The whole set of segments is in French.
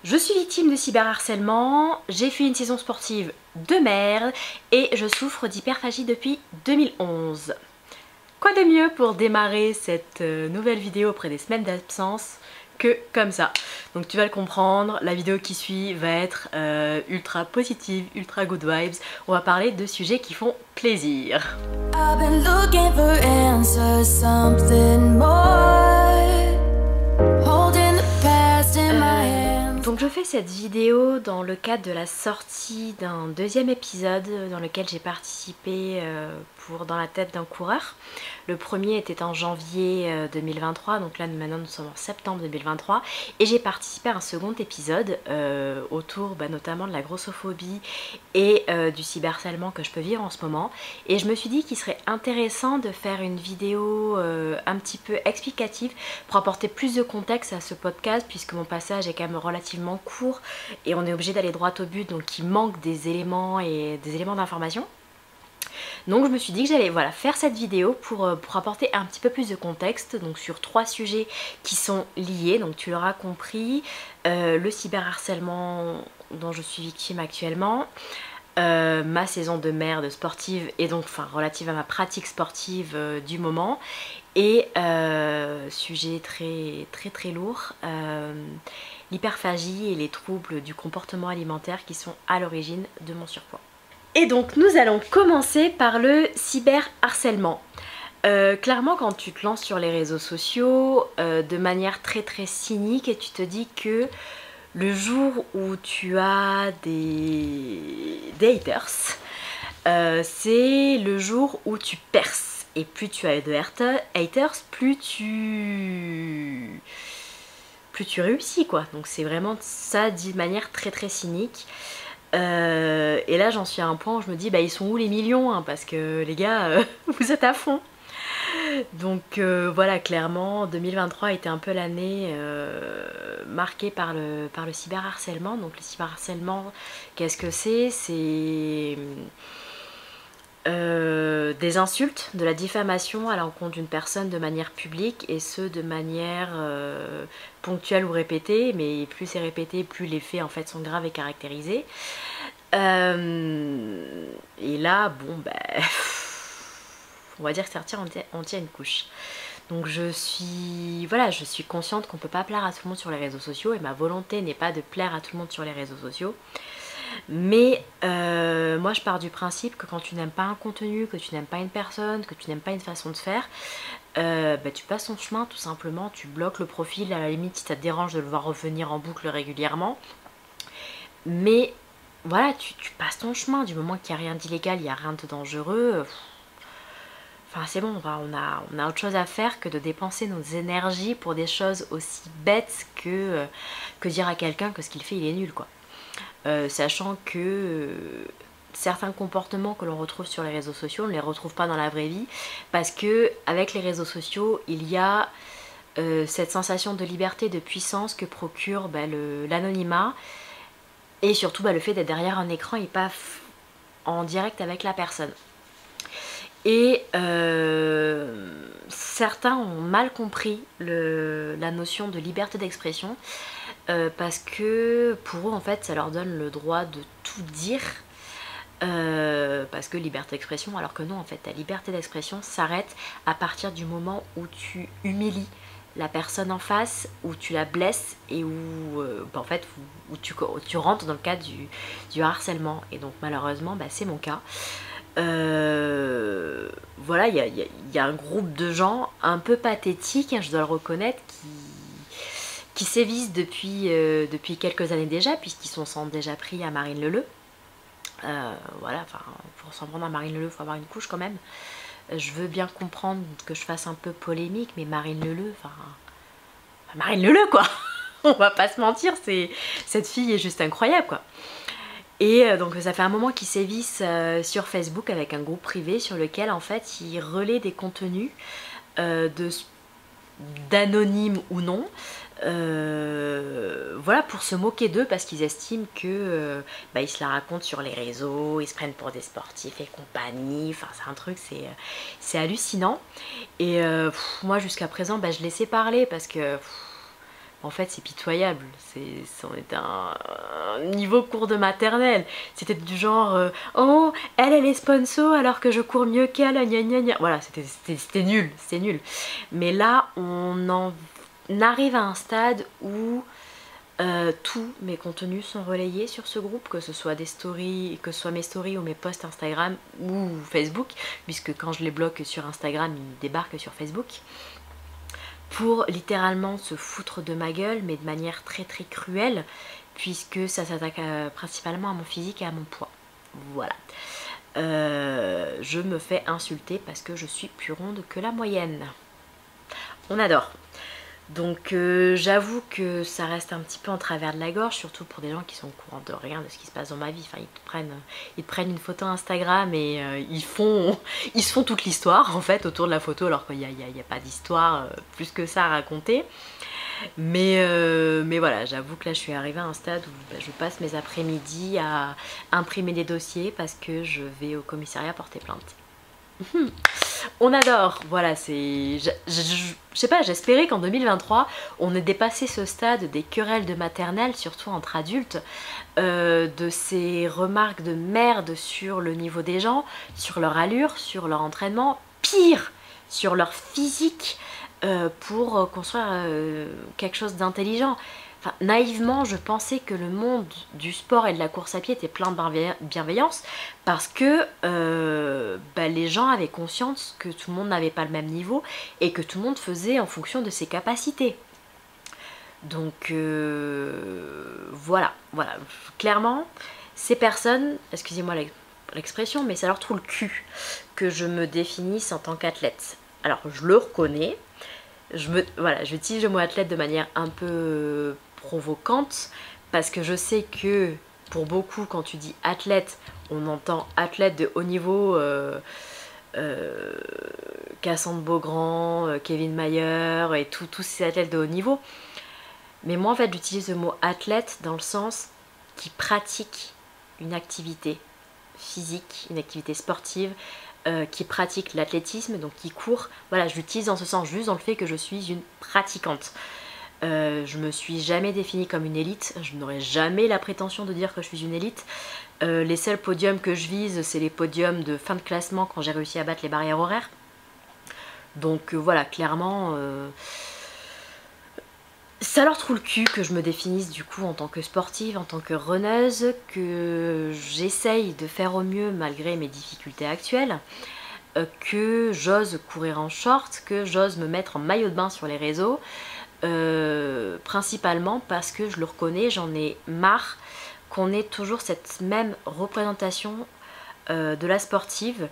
Je suis victime de cyberharcèlement, j'ai fait une saison sportive de merde et je souffre d'hyperphagie depuis 2011. Quoi de mieux pour démarrer cette nouvelle vidéo après des semaines d'absence que comme ça. Donc tu vas le comprendre, la vidéo qui suit va être ultra positive, ultra good vibes. On va parler de sujets qui font plaisir. I've been looking for answers, something more. Holding the past in my hands. Donc je fais cette vidéo dans le cadre de la sortie d'un deuxième épisode dans lequel j'ai participé pour Dans la tête d'un coureur. Le premier était en janvier 2023, donc là maintenant nous sommes en septembre 2023 et j'ai participé à un second épisode autour notamment de la grossophobie et du cyberharcèlement que je peux vivre en ce moment, et je me suis dit qu'il serait intéressant de faire une vidéo un petit peu explicative pour apporter plus de contexte à ce podcast, puisque mon passage est quand même relativement court et on est obligé d'aller droit au but, donc il manque des éléments et des éléments d'information. Donc je me suis dit que j'allais faire cette vidéo pour apporter un petit peu plus de contexte, donc sur 3 sujets qui sont liés. Donc tu l'auras compris, le cyberharcèlement dont je suis victime actuellement, ma saison de merde sportive et donc relative à ma pratique sportive du moment, et sujet très lourd, l'hyperphagie et les troubles du comportement alimentaire qui sont à l'origine de mon surpoids. Et donc nous allons commencer par le cyberharcèlement. Clairement, quand tu te lances sur les réseaux sociaux de manière très cynique, et tu te dis que le jour où tu as des haters, c'est le jour où tu perces. Et plus tu as de haters, plus tu réussis, quoi. Donc c'est vraiment ça dit de manière très cynique. Et là j'en suis à un point où je me dis ils sont où les millions, hein, parce que les gars vous êtes à fond. Donc voilà, clairement 2023 a été un peu l'année marquée par le cyberharcèlement. Donc le cyberharcèlement, qu'est-ce que c'est? C'est des insultes, de la diffamation à l'encontre d'une personne de manière publique, et ce de manière ponctuelle ou répétée, mais plus c'est répété, plus les faits en fait sont graves et caractérisés. Et là, on va dire que ça retire on tient une couche. Donc je suis consciente qu'on peut pas plaire à tout le monde sur les réseaux sociaux, et ma volonté n'est pas de plaire à tout le monde sur les réseaux sociaux. Mais moi je pars du principe que quand tu n'aimes pas un contenu, que tu n'aimes pas une personne, que tu n'aimes pas une façon de faire, tu passes ton chemin tout simplement, tu bloques le profil, à la limite si ça te dérange de le voir revenir en boucle régulièrement. Mais voilà, tu passes ton chemin, du moment qu'il n'y a rien d'illégal, il n'y a rien de dangereux. Enfin c'est bon, on a autre chose à faire que de dépenser nos énergies pour des choses aussi bêtes que dire à quelqu'un que ce qu'il fait il est nul, quoi. Sachant que certains comportements que l'on retrouve sur les réseaux sociaux, on ne les retrouve pas dans la vraie vie, parce que avec les réseaux sociaux, il y a cette sensation de liberté, de puissance que procure l'anonymat, et surtout le fait d'être derrière un écran et pas en direct avec la personne. Et certains ont mal compris la notion de liberté d'expression, parce que pour eux en fait ça leur donne le droit de tout dire, parce que liberté d'expression, alors que non, en fait ta liberté d'expression s'arrête à partir du moment où tu humilies la personne en face, où tu la blesses, et où tu rentres dans le cadre du harcèlement. Et donc malheureusement c'est mon cas. Voilà, il y a un groupe de gens un peu pathétiques, hein, je dois le reconnaître, qui sévissent depuis quelques années déjà, puisqu'ils sont déjà pris à Marine Leleu. Pour s'en prendre à Marine Leleu, il faut avoir une couche quand même. Je veux bien comprendre que je fasse un peu polémique, mais Marine Leleu, Marine Leleu, quoi. On va pas se mentir, cette fille est juste incroyable, quoi. Et donc ça fait un moment qu'ils sévissent sur Facebook avec un groupe privé sur lequel en fait ils relaient des contenus d'anonymes ou non, pour se moquer d'eux, parce qu'ils estiment que ils se la racontent sur les réseaux, ils se prennent pour des sportifs et compagnie. Enfin c'est un truc, c'est hallucinant. Et moi jusqu'à présent je laissais parler, parce que En fait, c'est pitoyable. On était un niveau cours de maternelle. C'était du genre oh, elle est sponsor alors que je cours mieux qu'elle, gna gna gna. Voilà, c'était nul, c'était nul. Mais là, on arrive à un stade où tous mes contenus sont relayés sur ce groupe, que ce soit des stories, que ce soit mes stories ou mes posts Instagram ou Facebook, puisque quand je les bloque sur Instagram, ils débarquent sur Facebook, pour littéralement se foutre de ma gueule, mais de manière très très cruelle, puisque ça s'attaque principalement à mon physique et à mon poids. Voilà. Je me fais insulter parce que je suis plus ronde que la moyenne. On adore. Donc j'avoue que ça reste un petit peu en travers de la gorge, surtout pour des gens qui sont au courant de rien de ce qui se passe dans ma vie. Enfin, ils te prennent une photo Instagram et ils se font toute l'histoire en fait autour de la photo, alors qu'il n'y a pas d'histoire plus que ça à raconter. Mais voilà, j'avoue que là je suis arrivée à un stade où je passe mes après-midi à imprimer des dossiers parce que je vais au commissariat porter plainte. On adore, voilà, c'est... Je sais pas, j'espérais qu'en 2023, on ait dépassé ce stade des querelles de maternelle, surtout entre adultes, de ces remarques de merde sur le niveau des gens, sur leur allure, sur leur entraînement, pire, sur leur physique, pour construire quelque chose d'intelligent. Enfin, naïvement, je pensais que le monde du sport et de la course à pied était plein de bienveillance parce que les gens avaient conscience que tout le monde n'avait pas le même niveau et que tout le monde faisait en fonction de ses capacités. Donc voilà. Clairement, ces personnes, excusez-moi l'expression, mais ça leur trouve le cul que je me définisse en tant qu'athlète. Alors, je le reconnais. J'utilise le mot athlète de manière un peu provocante parce que je sais que pour beaucoup, quand tu dis athlète, on entend athlète de haut niveau, Cassandre Beaugrand, Kevin Mayer et tous ces athlètes de haut niveau. Mais moi en fait j'utilise le mot athlète dans le sens qui pratique une activité physique, une activité sportive, qui pratique l'athlétisme, donc qui court. Voilà, je l'utilise dans ce sens, juste dans le fait que je suis une pratiquante. Je me suis jamais définie comme une élite, je n'aurais jamais la prétention de dire que je suis une élite. Les seuls podiums que je vise, c'est les podiums de fin de classement quand j'ai réussi à battre les barrières horaires. Donc voilà, clairement, ça leur trouve le cul que je me définisse du coup en tant que sportive, en tant que runneuse, que j'essaye de faire au mieux malgré mes difficultés actuelles, que j'ose courir en short, que j'ose me mettre en maillot de bain sur les réseaux, principalement parce que je le reconnais, j'en ai marre qu'on ait toujours cette même représentation de la sportive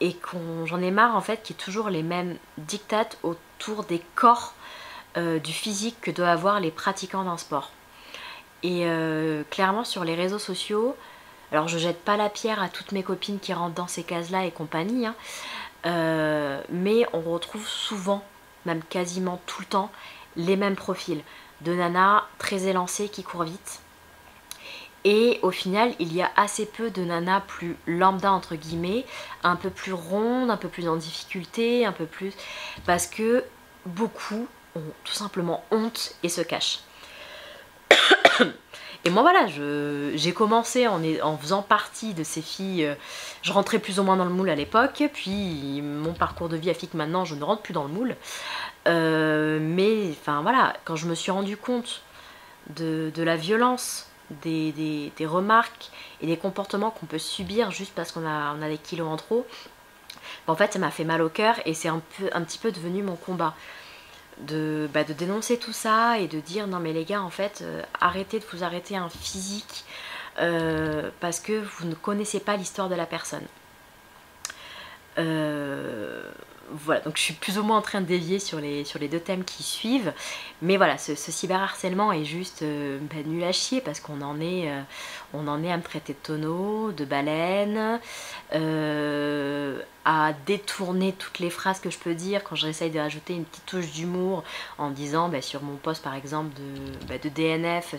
et j'en ai marre en fait qu'il y ait toujours les mêmes dictates autour des corps, du physique que doivent avoir les pratiquants d'un sport. Et clairement sur les réseaux sociaux, alors je jette pas la pierre à toutes mes copines qui rentrent dans ces cases-là et compagnie, hein, mais on retrouve souvent, même quasiment tout le temps, les mêmes profils de nanas très élancées qui courent vite. Et au final, il y a assez peu de nanas plus lambda entre guillemets, un peu plus rondes, un peu plus en difficulté, un peu plus... Parce que beaucoup ont tout simplement honte et se cachent. Et moi voilà, j'ai commencé en faisant partie de ces filles, je rentrais plus ou moins dans le moule à l'époque, puis mon parcours de vie a fait que maintenant je ne rentre plus dans le moule. Mais enfin voilà, quand je me suis rendu compte de la violence, des remarques et des comportements qu'on peut subir juste parce qu'on a des kilos en trop, en fait ça m'a fait mal au cœur et c'est un petit peu devenu mon combat. De dénoncer tout ça et de dire non mais les gars en fait arrêtez de vous arrêter un physique parce que vous ne connaissez pas l'histoire de la personne. Voilà, donc je suis plus ou moins en train de dévier sur les deux thèmes qui suivent, mais voilà, ce cyberharcèlement est juste nul à chier parce qu'on en est à me traiter de tonneau, de baleine, à détourner toutes les phrases que je peux dire quand j'essaye de rajouter une petite touche d'humour en disant sur mon post par exemple de DNF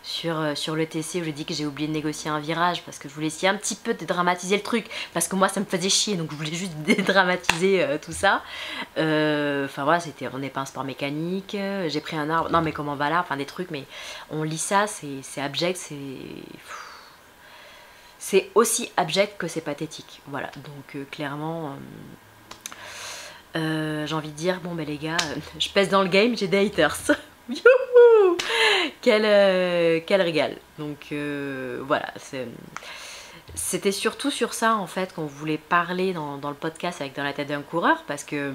sur le TC où je dis que j'ai oublié de négocier un virage parce que je voulais essayer un petit peu de dédramatiser le truc parce que moi ça me faisait chier donc je voulais juste dédramatiser tout ça. Enfin voilà, on n'est pas un sport mécanique, j'ai pris un arbre, non mais comment va là, enfin des trucs, mais on lit ça, c'est abject, c'est aussi abject que c'est pathétique. Voilà, donc clairement... j'ai envie de dire, bon ben les gars, je pèse dans le game, j'ai des haters. Youhou, quel régal. Donc voilà, c'était surtout sur ça en fait qu'on voulait parler dans le podcast avec Dans la tête d'un coureur, parce que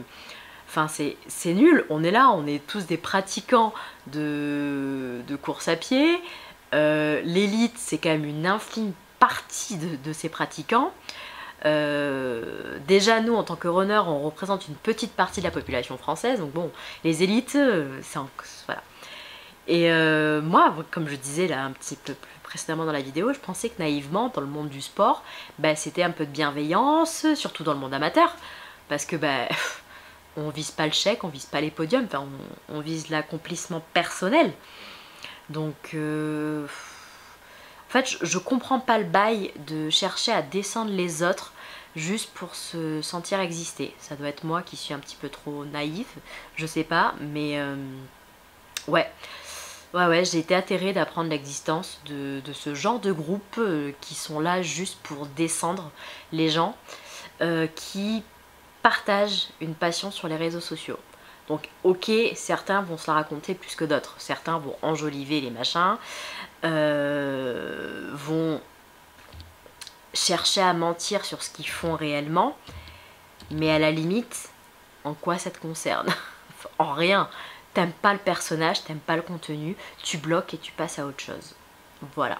enfin c'est nul, on est là, on est tous des pratiquants de course à pied. L'élite c'est quand même une infime partie de ces pratiquants. Déjà nous en tant que runner on représente une petite partie de la population française, donc bon, les élites voilà. Et moi, comme je disais là un petit peu plus précédemment dans la vidéo, je pensais que naïvement dans le monde du sport, bah, c'était un peu de bienveillance, surtout dans le monde amateur, parce que bah, on vise pas le chèque, on vise pas les podiums, enfin, on vise l'accomplissement personnel. Donc en fait je comprends pas le bail de chercher à descendre les autres juste pour se sentir exister. Ça doit être moi qui suis un petit peu trop naïve, je sais pas, mais ouais, j'ai été atterrée d'apprendre l'existence de ce genre de groupe qui sont là juste pour descendre les gens qui partagent une passion sur les réseaux sociaux. Donc ok, certains vont se la raconter plus que d'autres, certains vont enjoliver les machins, vont chercher à mentir sur ce qu'ils font réellement, mais à la limite, en quoi ça te concerne? En rien. T'aimes pas le personnage, t'aimes pas le contenu, tu bloques et tu passes à autre chose. Voilà.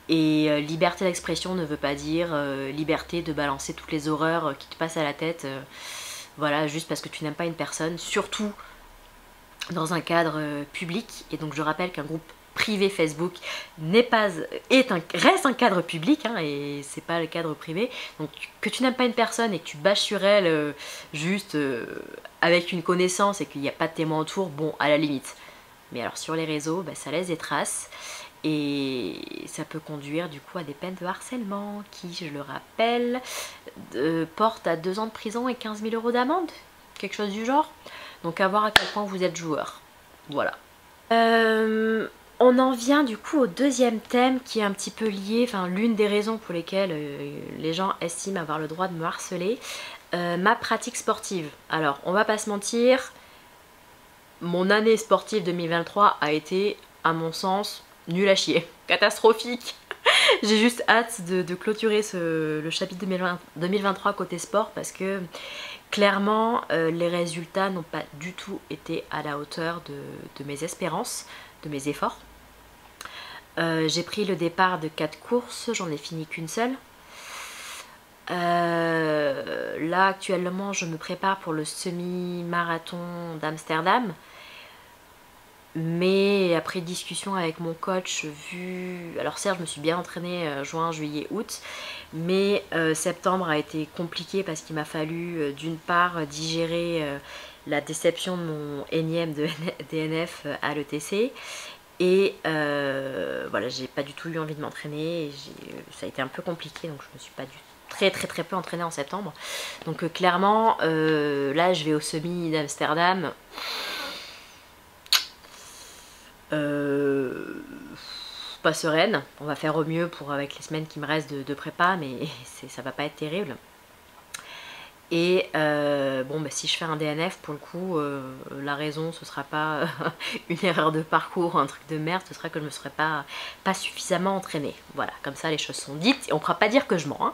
Et liberté d'expression ne veut pas dire liberté de balancer toutes les horreurs qui te passent à la tête, voilà, juste parce que tu n'aimes pas une personne, surtout dans un cadre public. Et donc je rappelle qu'un groupe privé Facebook reste un cadre public, hein, et c'est pas le cadre privé. Donc que tu n'aimes pas une personne et que tu bâches sur elle juste avec une connaissance et qu'il n'y a pas de témoin autour, bon, à la limite. Mais alors sur les réseaux, bah, ça laisse des traces et ça peut conduire du coup à des peines de harcèlement qui, je le rappelle, portent à 2 ans de prison et 15 000 € d'amende, quelque chose du genre. Donc à voir à quel point vous êtes joueur. Voilà. On en vient du coup au deuxième thème qui est un petit peu lié, enfin l'une des raisons pour lesquelles les gens estiment avoir le droit de me harceler, ma pratique sportive. Alors on va pas se mentir, mon année sportive 2023 a été, à mon sens, nulle à chier, catastrophique. J'ai juste hâte de clôturer le chapitre 2023 côté sport parce que clairement les résultats n'ont pas du tout été à la hauteur de mes espérances, de mes efforts. J'ai pris le départ de 4 courses, j'en ai fini qu'une seule. Là actuellement je me prépare pour le semi-marathon d'Amsterdam. Mais après discussion avec mon coach, alors certes je me suis bien entraînée juin, juillet, août, mais septembre a été compliqué parce qu'il m'a fallu d'une part digérer la déception de mon énième DNF à l'ETC. Et voilà, j'ai pas du tout eu envie de m'entraîner, ça a été un peu compliqué, donc je me suis pas très peu entraînée en septembre. Donc clairement, là je vais au semi d'Amsterdam. Pas sereine, on va faire au mieux avec les semaines qui me restent de prépa, mais ça va pas être terrible. Et bon bah, si je fais un DNF pour le coup, la raison ce sera pas une erreur de parcours, un truc de merde, ce sera que je me serais pas suffisamment entraînée. Voilà, comme ça les choses sont dites et on pourra pas dire que je mens, hein.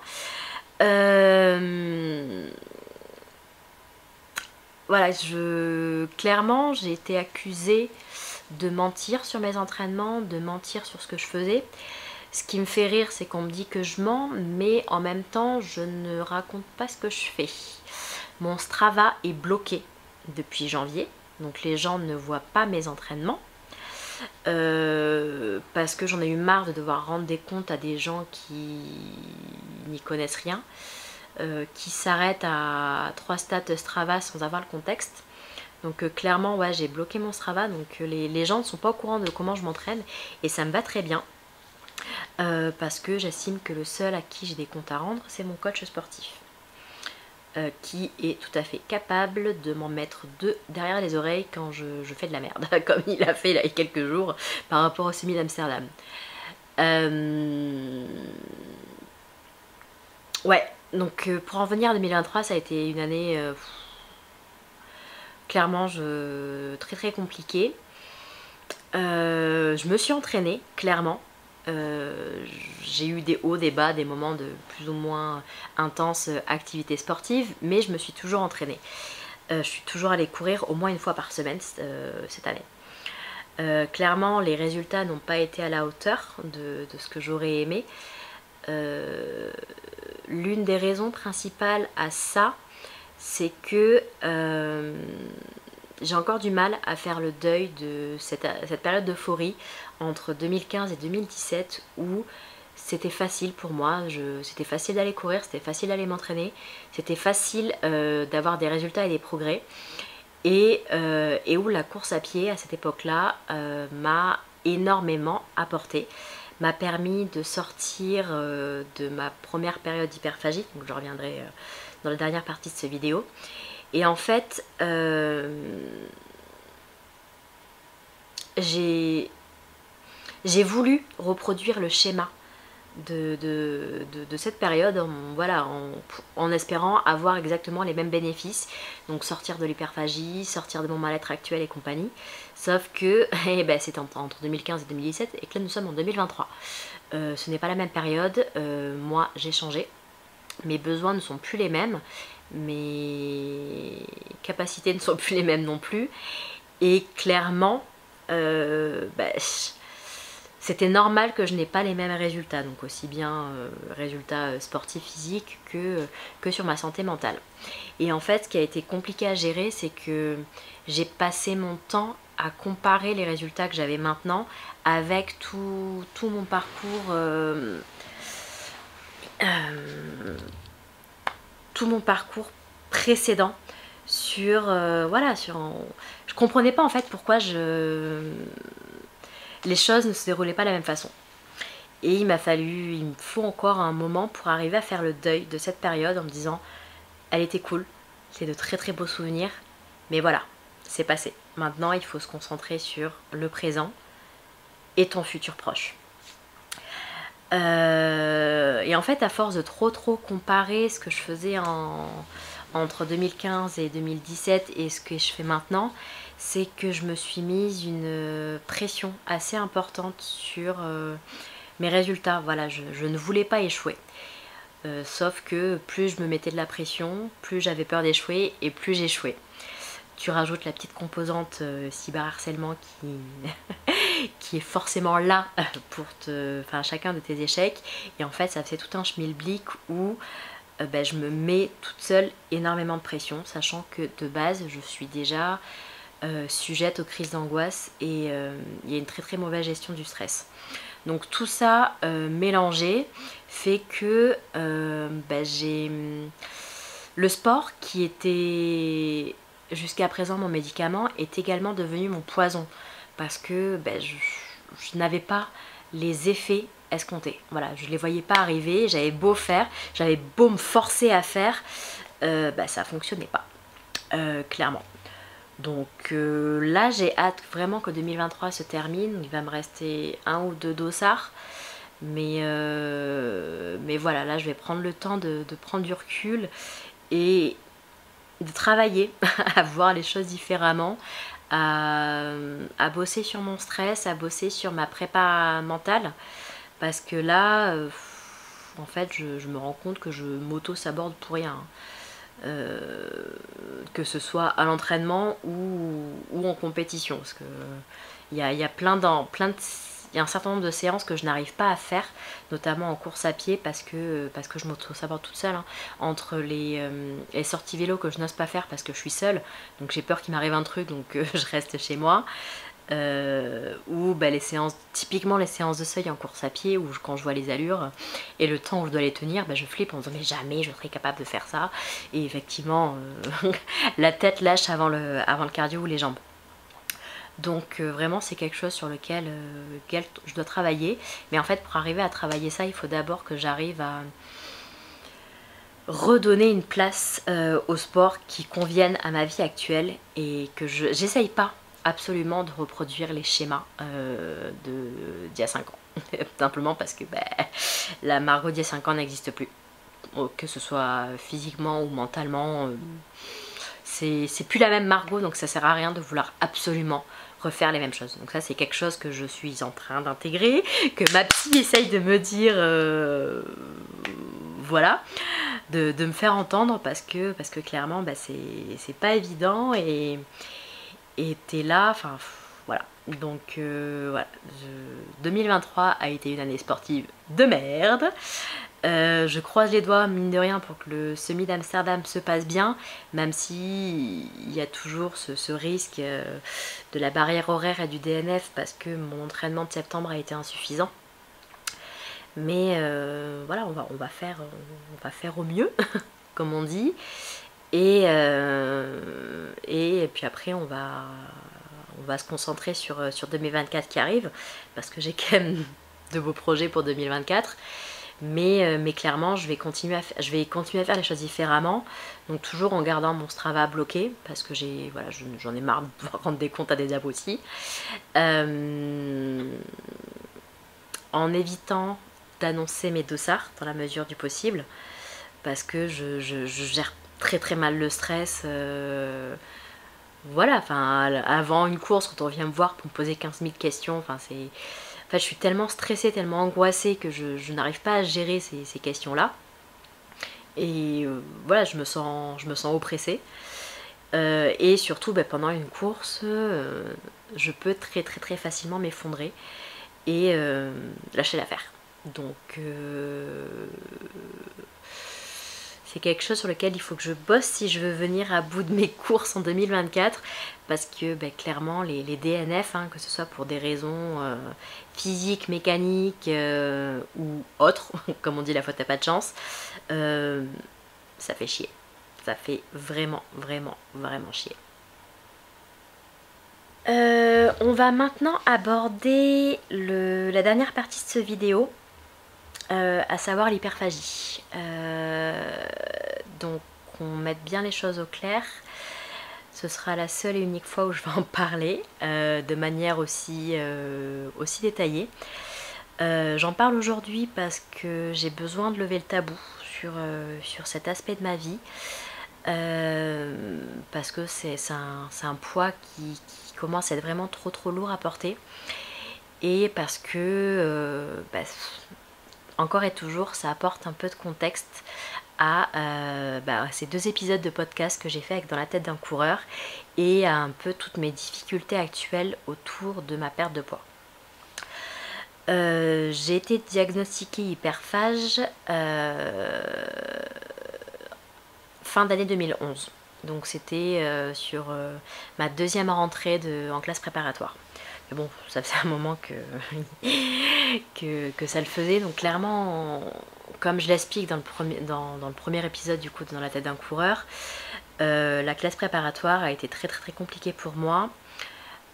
Voilà, clairement j'ai été accusée de mentir sur mes entraînements, de mentir sur ce que je faisais. Ce qui me fait rire, c'est qu'on me dit que je mens, mais en même temps, je ne raconte pas ce que je fais. Mon Strava est bloqué depuis janvier, donc les gens ne voient pas mes entraînements. Parce que j'en ai eu marre de devoir rendre des comptes à des gens qui n'y connaissent rien, qui s'arrêtent à 3 stats Strava sans avoir le contexte. Donc clairement, ouais, j'ai bloqué mon Strava, donc les gens ne sont pas au courant de comment je m'entraîne et ça me va très bien. Parce que j'estime que le seul à qui j'ai des comptes à rendre, c'est mon coach sportif. Qui est tout à fait capable de m'en mettre deux derrière les oreilles quand je fais de la merde, comme il a fait là, il y a quelques jours par rapport au Semi d'Amsterdam. Ouais, donc pour en venir à 2023, ça a été une année clairement très très compliquée. Je me suis entraînée, clairement. J'ai eu des hauts, des bas, des moments de plus ou moins intenses activités sportives, mais je me suis toujours entraînée. Je suis toujours allée courir au moins une fois par semaine cette année. Clairement, les résultats n'ont pas été à la hauteur de ce que j'aurais aimé. L'une des raisons principales à ça, c'est que j'ai encore du mal à faire le deuil de cette période d'euphorie entre 2015 et 2017 où c'était facile pour moi, c'était facile d'aller courir, c'était facile d'aller m'entraîner, c'était facile d'avoir des résultats et des progrès et où la course à pied à cette époque-là m'a énormément apporté, m'a permis de sortir de ma première période d'hyperphagie, donc je reviendrai dans la dernière partie de cette vidéo. Et en fait, j'ai voulu reproduire le schéma de cette période en espérant avoir exactement les mêmes bénéfices, donc sortir de l'hyperphagie, sortir de mon mal-être actuel et compagnie, sauf que c'est entre 2015 et 2017 et que là nous sommes en 2023. Ce n'est pas la même période, moi j'ai changé, mes besoins ne sont plus les mêmes, mes capacités ne sont plus les mêmes non plus, et clairement c'était normal que je n'ai pas les mêmes résultats, donc aussi bien résultats sportifs physiques que sur ma santé mentale. Et en fait, ce qui a été compliqué à gérer, c'est que j'ai passé mon temps à comparer les résultats que j'avais maintenant avec tout mon parcours précédent sur je comprenais pas en fait pourquoi les choses ne se déroulaient pas de la même façon. Et il me faut encore un moment pour arriver à faire le deuil de cette période en me disant elle était cool, c'est de très très beaux souvenirs, mais voilà, c'est passé. Maintenant il faut se concentrer sur le présent et ton futur proche. Et en fait, à force de trop comparer ce que je faisais entre 2015 et 2017 et ce que je fais maintenant, c'est que je me suis mise une pression assez importante sur mes résultats. Voilà, je ne voulais pas échouer. Sauf que plus je me mettais de la pression, plus j'avais peur d'échouer et plus j'échouais. Tu rajoutes la petite composante cyberharcèlement qui est forcément là pour chacun de tes échecs, et en fait ça fait tout un schmilblick où je me mets toute seule énormément de pression, sachant que de base je suis déjà sujette aux crises d'angoisse et il y a une très très mauvaise gestion du stress. Donc tout ça mélangé fait que j'ai le sport qui était jusqu'à présent mon médicament est également devenu mon poison, parce que je n'avais pas les effets escomptés. Voilà, je ne les voyais pas arriver, j'avais beau faire, j'avais beau me forcer à faire, ça fonctionnait pas, clairement. Donc là j'ai hâte vraiment que 2023 se termine, il va me rester 1 ou 2 dossards, mais voilà, là je vais prendre le temps de prendre du recul et de travailler à voir les choses différemment, à bosser sur mon stress, à bosser sur ma prépa mentale, parce que là en fait je me rends compte que je m'auto-saborde pour rien, que ce soit à l'entraînement ou en compétition, parce que il y a il y a un certain nombre de séances que je n'arrive pas à faire, notamment en course à pied, parce que je m'auto-saborde toute seule, hein. Entre les sorties vélo que je n'ose pas faire parce que je suis seule, donc j'ai peur qu'il m'arrive un truc, donc je reste chez moi. Ou bah, les séances, typiquement les séances de seuil en course à pied, où quand je vois les allures et le temps où je dois les tenir, bah, je flippe en me disant mais jamais je serai capable de faire ça. Et effectivement, la tête lâche avant le cardio ou les jambes. Donc vraiment c'est quelque chose sur lequel je dois travailler. Mais en fait pour arriver à travailler ça, il faut d'abord que j'arrive à redonner une place au sport qui convienne à ma vie actuelle, et que j'essaye pas absolument de reproduire les schémas d'il y a 5 ans. Simplement parce que la Margot d'il y a 5 ans n'existe plus. Que ce soit physiquement ou mentalement, c'est plus la même Margot, donc ça sert à rien de vouloir absolument refaire les mêmes choses. Donc ça c'est quelque chose que je suis en train d'intégrer, que ma psy essaye de me dire voilà, de me faire entendre, parce que clairement c'est pas évident, et t'es là, enfin voilà. Donc voilà, 2023 a été une année sportive de merde. Je croise les doigts, mine de rien, pour que le semi d'Amsterdam se passe bien, même si il y a toujours ce risque de la barrière horaire et du DNF, parce que mon entraînement de septembre a été insuffisant. Mais voilà, on va faire au mieux, comme on dit. Et puis après, on va se concentrer sur 2024 qui arrive, parce que j'ai quand même de beaux projets pour 2024. Mais clairement, je vais continuer à faire les choses différemment. Donc toujours en gardant mon Strava bloqué, parce que j'en ai marre de devoir rendre des comptes à des abrutis. En évitant d'annoncer mes dossards dans la mesure du possible, parce que je gère très très mal le stress. Voilà, enfin avant une course, quand on vient me voir pour me poser 15 000 questions, enfin c'est... En fait, je suis tellement stressée, tellement angoissée que je n'arrive pas à gérer ces questions-là. Et voilà, je me sens oppressée. Et surtout, pendant une course, je peux très très très facilement m'effondrer et lâcher l'affaire. Donc c'est quelque chose sur lequel il faut que je bosse si je veux venir à bout de mes courses en 2024, parce que clairement les DNF, que ce soit pour des raisons physiques, mécaniques ou autres, comme on dit, la faute à pas de chance, ça fait chier. Ça fait vraiment vraiment vraiment chier. On va maintenant aborder la dernière partie de cette vidéo, à savoir l'hyperphagie. Donc on mette bien les choses au clair. Ce sera la seule et unique fois où je vais en parler de manière aussi détaillée. J'en parle aujourd'hui parce que j'ai besoin de lever le tabou sur cet aspect de ma vie. Parce que c'est un poids qui commence à être vraiment trop lourd à porter, et parce que encore et toujours ça apporte un peu de contexte à ces 2 épisodes de podcast que j'ai fait avec Dans la tête d'un coureur, et à un peu toutes mes difficultés actuelles autour de ma perte de poids. J'ai été diagnostiquée hyperphage fin d'année 2011. Donc c'était sur ma 2e rentrée en classe préparatoire. Mais bon, ça faisait un moment que ça le faisait. Donc clairement, comme je l'explique dans le premier épisode du coup Dans la tête d'un coureur, la classe préparatoire a été très très très compliquée pour moi,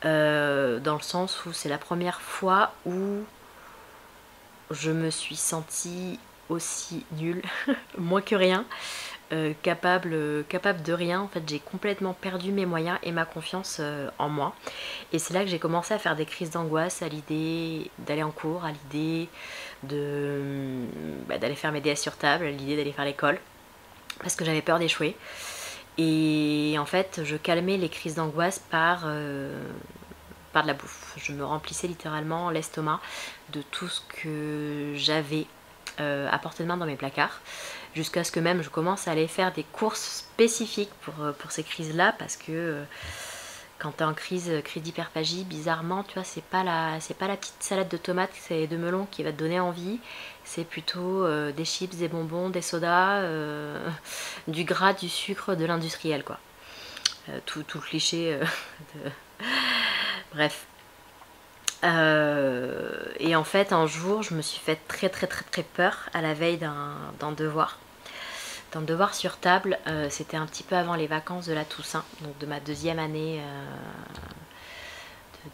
dans le sens où c'est la première fois où je me suis sentie aussi nulle, moins que rien, capable de rien. En fait, j'ai complètement perdu mes moyens et ma confiance en moi. Et c'est là que j'ai commencé à faire des crises d'angoisse à l'idée d'aller en cours, à l'idée d'aller faire mes DS sur table, à l'idée d'aller faire l'école, parce que j'avais peur d'échouer. Et en fait, je calmais les crises d'angoisse par de la bouffe. Je me remplissais littéralement l'estomac de tout ce que j'avais à portée de main dans mes placards, jusqu'à ce que même je commence à aller faire des courses spécifiques pour ces crises là, parce que quand tu es en crise d'hyperphagie, bizarrement, tu vois, c'est pas la petite salade de tomates et de melon qui va te donner envie, c'est plutôt des chips, des bonbons, des sodas, du gras, du sucre, de l'industriel, quoi. Tout le cliché Bref, Et en fait un jour je me suis fait très peur à la veille d'un devoir. D'un devoir sur table, c'était un petit peu avant les vacances de la Toussaint, donc de ma deuxième année,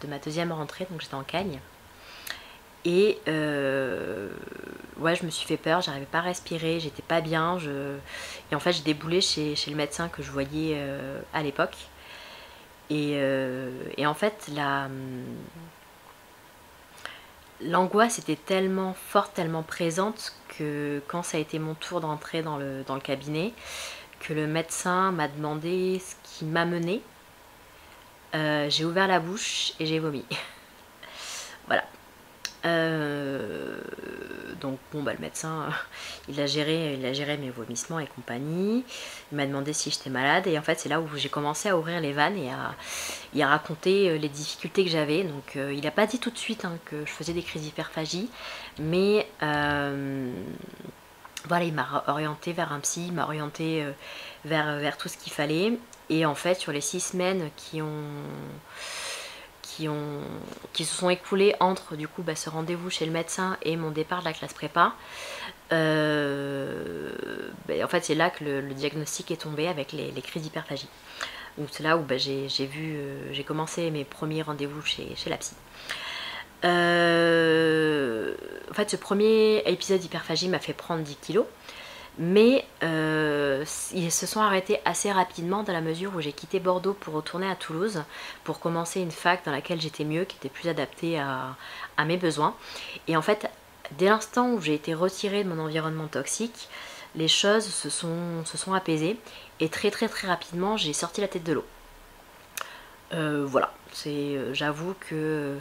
de ma deuxième rentrée, donc j'étais en Cagne. Et ouais, je me suis fait peur, j'arrivais pas à respirer, j'étais pas bien. Et en fait, j'ai déboulé chez le médecin que je voyais à l'époque. Et en fait, l'angoisse était tellement forte, tellement présente que quand ça a été mon tour d'entrer dans le cabinet, que le médecin m'a demandé ce qui m'a mené, j'ai ouvert la bouche et j'ai vomi. Voilà. Donc bon bah le médecin il a géré mes vomissements et compagnie. Il m'a demandé si j'étais malade et en fait c'est là où j'ai commencé à ouvrir les vannes et à raconter les difficultés que j'avais. Donc il n'a pas dit tout de suite que je faisais des crises d'hyperphagie, mais voilà, il m'a orienté vers un psy, il m'a orienté vers tout ce qu'il fallait. Et en fait sur les 6 semaines qui se sont écoulés entre du coup ce rendez-vous chez le médecin et mon départ de la classe prépa, en fait c'est là que le diagnostic est tombé avec les crises d'hyperphagie. Donc c'est là où j'ai commencé mes premiers rendez-vous chez la psy. En fait ce premier épisode d'hyperphagie m'a fait prendre 10 kilos. Mais ils se sont arrêtés assez rapidement dans la mesure où j'ai quitté Bordeaux pour retourner à Toulouse pour commencer une fac dans laquelle j'étais mieux, qui était plus adaptée à mes besoins. Et en fait, dès l'instant où j'ai été retirée de mon environnement toxique, les choses se sont apaisées et très rapidement j'ai sorti la tête de l'eau. Voilà, j'avoue que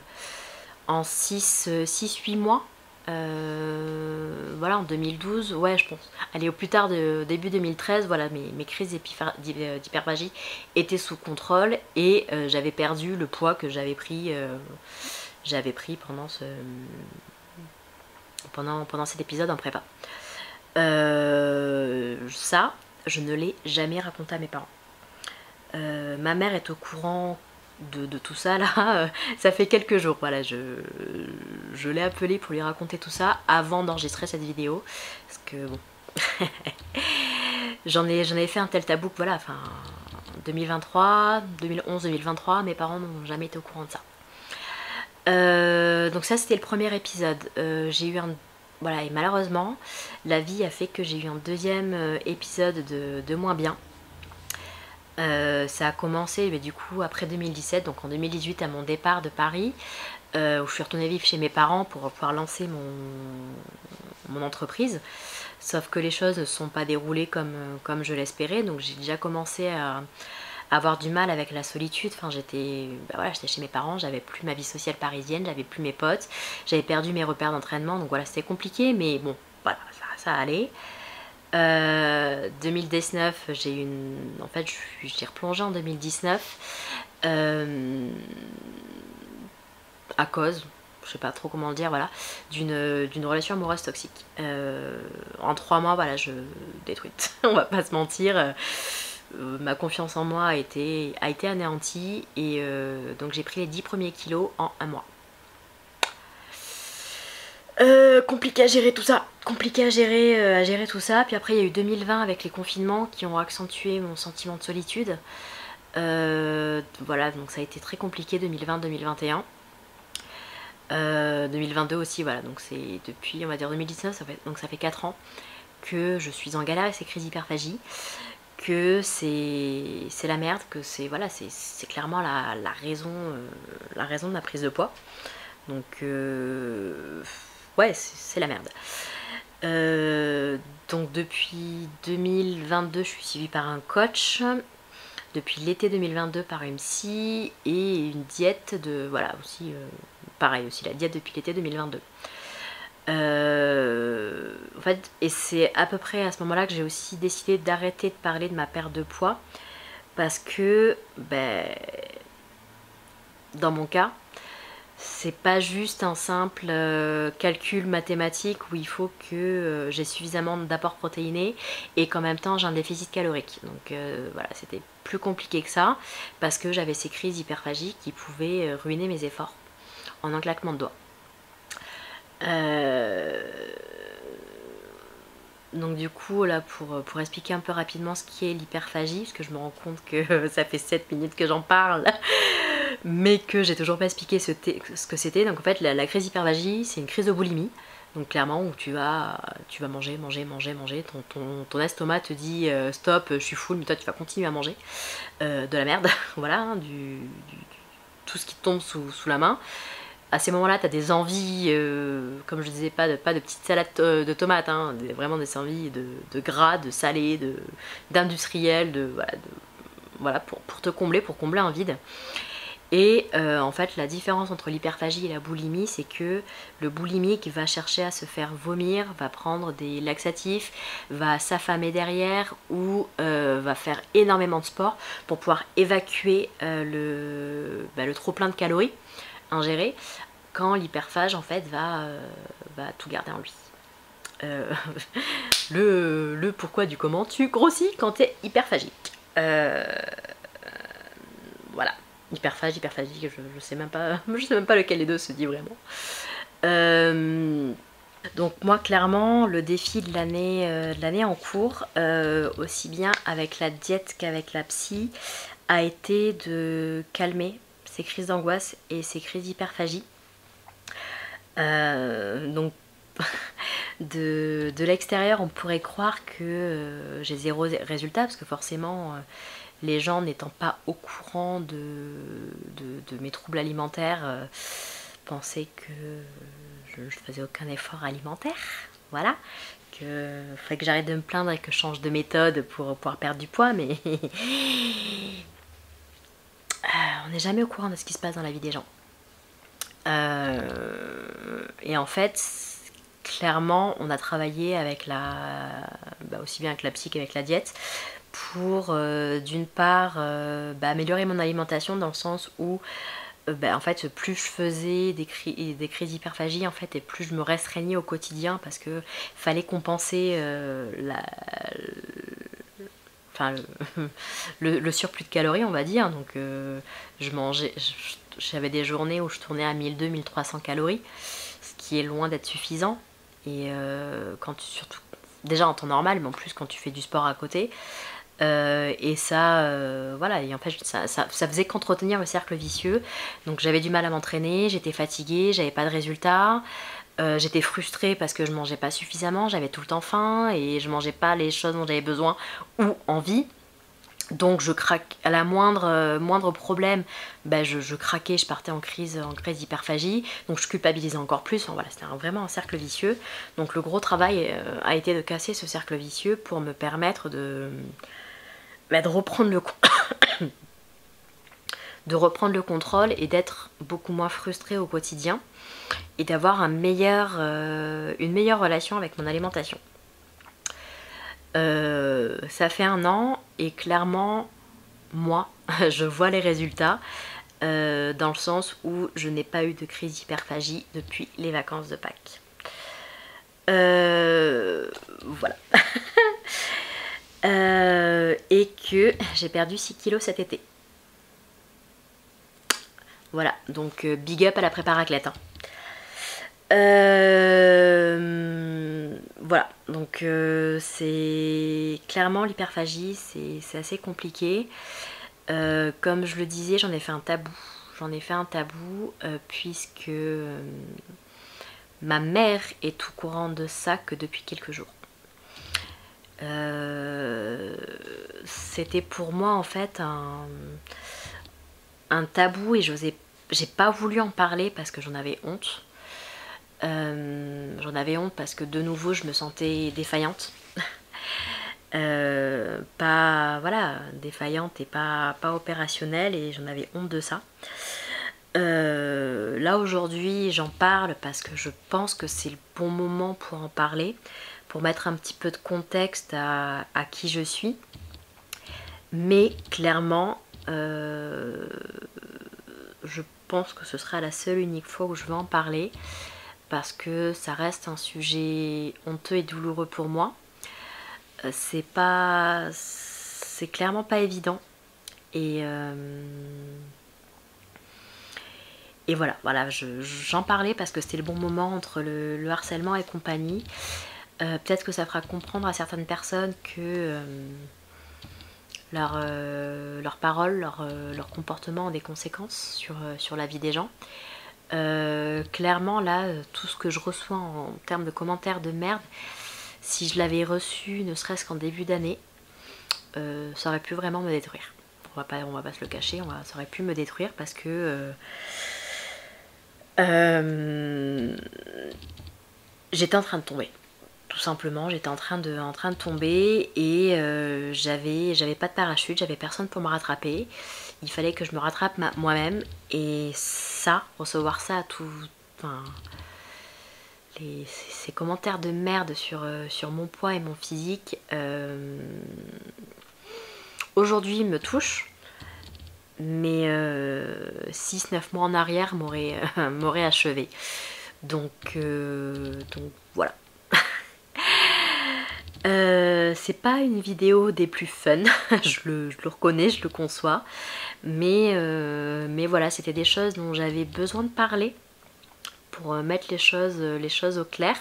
en 6-8 mois, voilà, en 2012, ouais je pense, allez au plus tard début 2013, voilà, mes crises d'hyperphagie étaient sous contrôle et j'avais perdu le poids que j'avais pris pendant cet épisode en prépa. Ça, je ne l'ai jamais raconté à mes parents. Ma mère est au courant de tout ça là, ça fait quelques jours, voilà, je l'ai appelée pour lui raconter tout ça avant d'enregistrer cette vidéo, parce que bon, j'en ai fait un tel tabou que voilà, enfin 2011-2023, mes parents n'ont jamais été au courant de ça. Donc ça c'était le premier épisode, j'ai eu voilà, et malheureusement la vie a fait que j'ai eu un deuxième épisode de moins bien. Ça a commencé du coup après 2017, donc en 2018 à mon départ de Paris, où je suis retournée vivre chez mes parents pour pouvoir lancer mon entreprise. Sauf que les choses ne sont pas déroulées comme je l'espérais, donc j'ai déjà commencé à avoir du mal avec la solitude. Enfin, j'étais chez mes parents, j'avais plus ma vie sociale parisienne, j'avais plus mes potes, j'avais perdu mes repères d'entraînement, donc voilà, c'était compliqué, mais bon, voilà, ça allait. 2019, en fait, j'ai replongé en 2019 à cause, je sais pas trop comment le dire, voilà, d'une relation amoureuse toxique. En 3 mois, voilà, je détruite. On va pas se mentir. Ma confiance en moi a été anéantie et donc j'ai pris les 10 premiers kilos en 1 mois. Compliqué à gérer tout ça, compliqué à gérer tout ça. Puis après il y a eu 2020 avec les confinements qui ont accentué mon sentiment de solitude. Voilà, donc ça a été très compliqué 2020-2021. 2022 aussi, voilà, donc c'est depuis on va dire 2019, donc ça fait 4 ans que je suis en galère avec ces crises d'hyperphagie, que c'est la merde, que c'est voilà, c'est clairement la raison de ma prise de poids. Donc ouais, c'est la merde. Donc depuis 2022 je suis suivie par un coach, depuis l'été 2022 par une psy et une diète de voilà aussi pareil aussi la diète depuis l'été 2022. En fait, et c'est à peu près à ce moment là que j'ai aussi décidé d'arrêter de parler de ma perte de poids, parce que dans mon cas c'est pas juste un simple calcul mathématique où il faut que j'ai suffisamment d'apports protéinés et qu'en même temps j'ai un déficit calorique. Donc voilà, c'était plus compliqué que ça parce que j'avais ces crises d'hyperphagie qui pouvaient ruiner mes efforts en un claquement de doigts. Donc du coup là pour expliquer un peu rapidement ce qu'est l'hyperphagie, parce que je me rends compte que ça fait 7 minutes que j'en parle mais que j'ai toujours pas expliqué ce que c'était. Donc en fait la crise d'hyperphagie c'est une crise de boulimie, donc clairement où tu vas manger, ton estomac te dit stop, je suis full, mais toi tu vas continuer à manger de la merde, voilà, hein, tout ce qui te tombe sous la main. À ces moments-là, tu as des envies, comme je disais, pas de petites salades de tomates, hein, vraiment des envies de gras, de salé, d'industriel, voilà, pour te combler, pour combler un vide. Et en fait, la différence entre l'hyperphagie et la boulimie, c'est que le boulimique va chercher à se faire vomir, va prendre des laxatifs, va s'affamer derrière ou va faire énormément de sport pour pouvoir évacuer le trop plein de calories ingérées, quand l'hyperphage en fait va tout garder en lui. Le pourquoi du comment, tu grossis quand tu es hyperphagique. Voilà. Hyperphagique, je sais même pas lequel des deux se dit vraiment. Donc moi clairement le défi de l'année en cours, aussi bien avec la diète qu'avec la psy, a été de calmer ces crises d'angoisse et ces crises d'hyperphagie. Donc de l'extérieur on pourrait croire que j'ai zéro résultat, parce que forcément les gens n'étant pas au courant de mes troubles alimentaires pensaient que je ne faisais aucun effort alimentaire, voilà, que faudrait que j'arrête de me plaindre et que je change de méthode pour pouvoir perdre du poids, mais on n'est jamais au courant de ce qui se passe dans la vie des gens. Et en fait, clairement, on a travaillé avec aussi bien avec la psy qu'avec la diète, pour d'une part améliorer mon alimentation, dans le sens où en fait plus je faisais des crises d'hyperphagie en fait, et plus je me restreignais au quotidien, parce que fallait compenser le surplus de calories, on va dire. Donc j'avais des journées où je tournais à 1200-1300 calories, ce qui est loin d'être suffisant. Et surtout déjà en temps normal, mais en plus quand tu fais du sport à côté, et ça voilà, et en fait ça faisait qu'entretenir le cercle vicieux. Donc j'avais du mal à m'entraîner, j'étais fatiguée, j'avais pas de résultats, j'étais frustrée parce que je mangeais pas suffisamment, j'avais tout le temps faim et je mangeais pas les choses dont j'avais besoin ou envie. Donc je craque à la moindre problème, je craquais, je partais en crise d'hyperphagie, donc je culpabilisais encore plus. Enfin, voilà, c'était vraiment un cercle vicieux. Donc le gros travail a été de casser ce cercle vicieux pour me permettre de reprendre le contrôle et d'être beaucoup moins frustrée au quotidien, et d'avoir une meilleure relation avec mon alimentation. Ça fait 1 an et clairement moi je vois les résultats, dans le sens où je n'ai pas eu de crise d'hyperphagie depuis les vacances de Pâques. Voilà. Et que j'ai perdu 6 kilos cet été. Voilà, donc big up à la prépa raclette, hein. Voilà, donc c'est clairement l'hyperphagie, c'est assez compliqué. Comme je le disais, j'en ai fait un tabou, puisque ma mère est au courant de ça que depuis quelques jours. C'était pour moi en fait un tabou, et j'ai pas voulu en parler parce que j'en avais honte. J'en avais honte parce que de nouveau je me sentais défaillante. Défaillante et pas opérationnelle, et j'en avais honte de ça. Là aujourd'hui j'en parle parce que je pense que c'est le bon moment pour en parler, pour mettre un petit peu de contexte à qui je suis. Mais clairement je pense que ce sera la seule unique fois où je vais en parler, parce que ça reste un sujet honteux et douloureux pour moi. C'est clairement pas évident, et Et voilà, j'en parlais parce que c'était le bon moment entre le harcèlement et compagnie. Peut-être que ça fera comprendre à certaines personnes que leurs paroles, leur comportement ont des conséquences sur la vie des gens. Clairement là, tout ce que je reçois en termes de commentaires de merde, si je l'avais reçu ne serait-ce qu'en début d'année, ça aurait pu vraiment me détruire. On va pas se le cacher, ça aurait pu me détruire parce que j'étais en train de tomber. Tout simplement, j'étais en train de tomber et j'avais pas de parachute, j'avais personne pour me rattraper. Il fallait que je me rattrape moi-même et ça, recevoir ça à tout... Enfin, ces commentaires de merde sur mon poids et mon physique, aujourd'hui me touchent, mais 6-9 mois en arrière m'aurait achevé. Donc voilà. C'est pas une vidéo des plus fun, je le reconnais, je le conçois, mais voilà, c'était des choses dont j'avais besoin de parler pour mettre les choses au clair,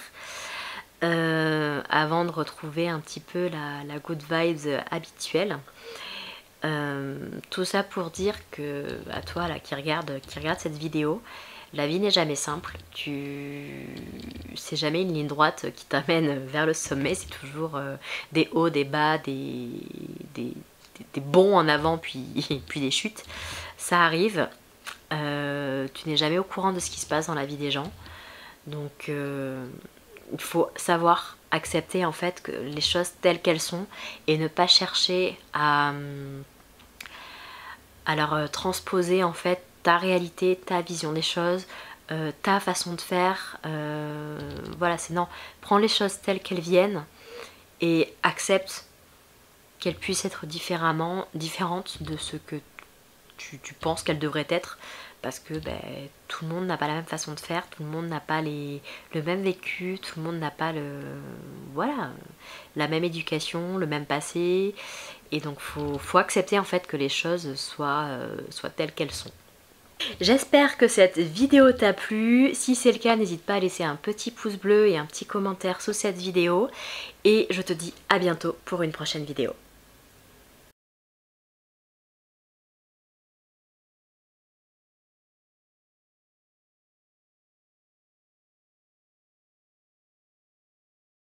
avant de retrouver un petit peu la good vibes habituelle. Tout ça pour dire que, à toi là qui regarde cette vidéo, la vie n'est jamais simple, c'est jamais une ligne droite qui t'amène vers le sommet, c'est toujours des hauts, des bas, des bonds en avant puis des chutes. Ça arrive, tu n'es jamais au courant de ce qui se passe dans la vie des gens, donc il faut savoir accepter en fait que les choses telles qu'elles sont et ne pas chercher à leur transposer en fait ta réalité, ta vision des choses, ta façon de faire. Voilà, c'est non, prends les choses telles qu'elles viennent et accepte qu'elles puissent être différentes de ce que tu penses qu'elles devraient être, parce que tout le monde n'a pas la même façon de faire, tout le monde n'a pas le même vécu, tout le monde n'a pas la même éducation, le même passé, et donc faut accepter en fait que les choses soient telles qu'elles sont. J'espère que cette vidéo t'a plu. Si c'est le cas, n'hésite pas à laisser un petit pouce bleu et un petit commentaire sous cette vidéo. Et je te dis à bientôt pour une prochaine vidéo.